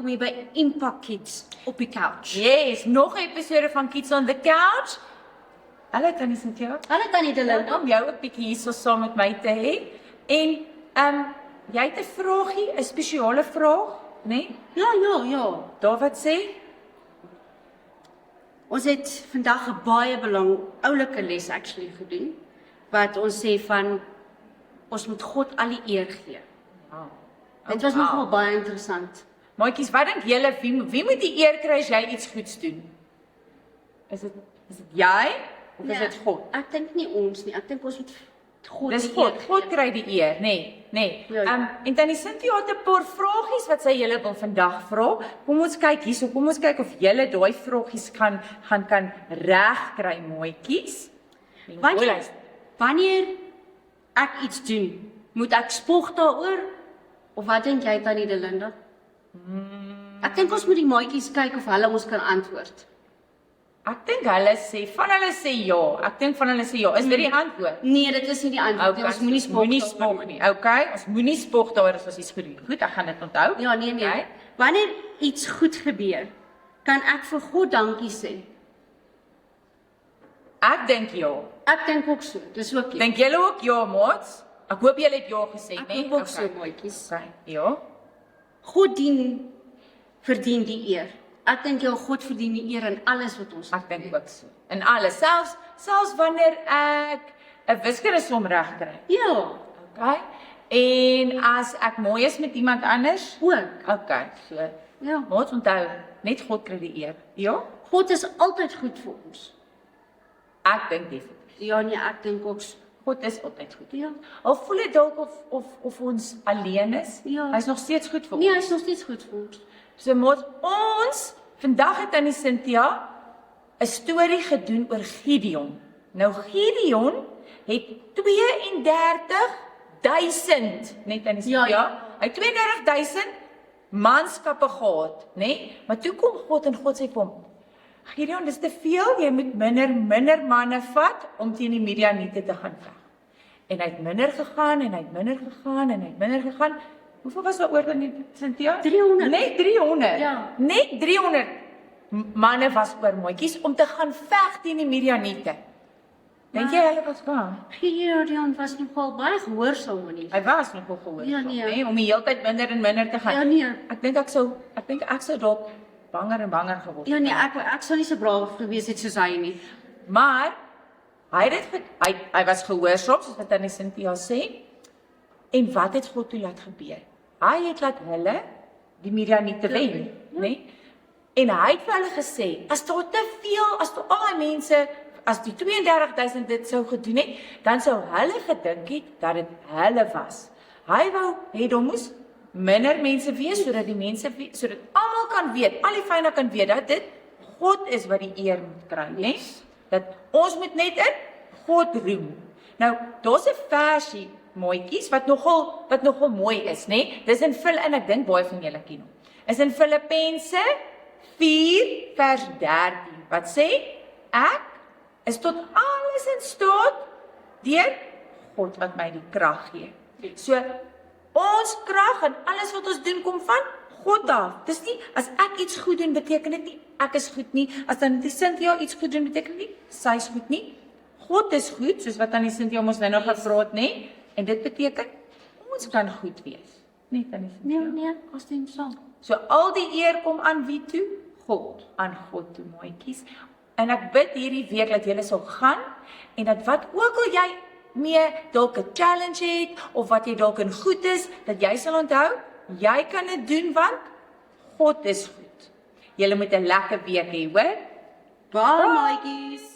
welkom hier by Impact Kids op die couch. Yes, nog 'n episode van Kids on the Couch. Hallo Tannie Cynthia. Hallo Tannie Delinda. Om jou 'n bietjie hierso saam met my te hê. En jy het 'n vraagie, 'n spesiale vraag, né? Nee? Ja. Daar wat sê? Ons het vandag 'n baie oulike les actually gedoen wat ons sê van ons moet God al die eer gee. Wow. Dit was nogal baie interessant. Maatjies, wat dink julle wie moet die eer kry as jy iets goeds doen? Is dit jy of is dit God? Ek dink nie ons nie. Ek dink ons moet God Dis die God. eer God gee. kry die eer, nee. Ja. En Tannie Cynthia het 'n paar vragies wat sy julle wil vandag vra. Kom ons kyk hierso. Kom ons kyk of julle daai vragies kan regkry, mooietjies. Wanneer ek iets doen, moet ek spog daaroor? Of wat dink jy Tannie Delinda? Ek dink ons moet die maatjies kyk of hulle ons kan antwoord. Ek dink hulle sê ja. Ek dink van hulle sê ja. Is dit die antwoord? Nee, dit is nie die antwoord nie. Ons moenie spog nie. Okay, ons moenie spog daaroor as ons iets goed doen. Goed, ek gaan dit onthou. Ja, nee. Okay. Wanneer iets goed gebeur, kan ek vir God dankie sê. Ek dink ja. Ek dink ook so. Dis ook ja. Dink julle ook ja, maats? Ek hoop julle het ja gesê, Ek nee? hoop ook so, maatjies. Okay, ja. God verdien die eer. Ek dink jou God verdien die eer in alles wat ons Ek dink ook so. In alles, selfs wanneer ek 'n wiskundesom reg kry. Ja, Okay? En as ek mooi is met iemand anders, ook. okay, so. Ja. Maats, onthou, net God kry die eer. Ja? God is altyd goed vir ons. Ek dink definitief. Ja, nee, ek dink ook so. God is altyd goed. Ja. Al voel dit dalk of ons alleen is, Ja. hy's nog steeds goed vir Nee, ons. hy is nog steeds goed vir ons. So maat, ons vandag het Tannie Cynthia 'n storie gedoen oor Gideon. Nou Gideon het 32.000, net Tannie Cynthia. Ja. Hy het 32.000 manskappe gehad, nê? Nee? Maar toe kom God en God sê vir hom: "Gideon, dis te veel, jy moet minder manne vat om teen die Midianiete te gaan veg." En hy het minder gegaan en hy het minder gegaan. Hoeveel was daar oor dan Cynthia? 300. Net 300. Ja. Net 300 manne was oor mooitjies om te gaan veg teen die Midianiete. Dink jy hulle was waar? Gideon was nogal baie gehoorsaam aan nie. Hy was nogal gehoorsaam, Ja, nee. nê, om die hele tyd minder en minder te gaan. Ja, nee. Ek dink ek sou dalk banger en banger geword Ja, het. nee, ek sou nie so braaf gewees het soos hy nie. Maar hy was gehoorsaam, soos wat Tannie Cynthia sê. En wat het God toe laat gebeur? Hy het laat hulle die Midianiete wen, né? En hy het vir hulle gesê, as daar al die mense, as die 32.000 dit sou gedoen het, dan sou hulle gedink het dat dit hulle was. Hy wou hê daar moes minder mense wees sodat almal kan weet, al die vyande kan weet dat dit God is wat die eer moet kry, né? Dat ons moet net in God roem. Nou, daar's 'n versie, mooietjies, wat nogal mooi is, né? Dis in ek dink baie van julle ken hom. Is in Filippense 4 vers 13 wat sê: "Ek is tot alles in staat deur God wat my die krag gee." So ons krag en alles wat ons doen kom van God af. Dis nie as ek iets goed doen beteken dit nie ek is goed nie. As dan Cynthia iets goed doen beteken nie sy is goed nie. God is goed, soos wat Tannie Cynthia ons nou nog gevra het, nê? En dit beteken ons kan goed wees. Net Tannie Cynthia. Nee, ons stem saam. So al die eer kom aan wie toe? God, aan God toe, mooietjies. En ek bid hierdie week dat julle sal gaan en dat wat ook al jy mee dalk 'n challenge het of wat jy dalk in goed is, dat jy sal onthou, jy kan dit doen want God is goed. Julle moet 'n lekker week hê, hoor? Baie maatjies.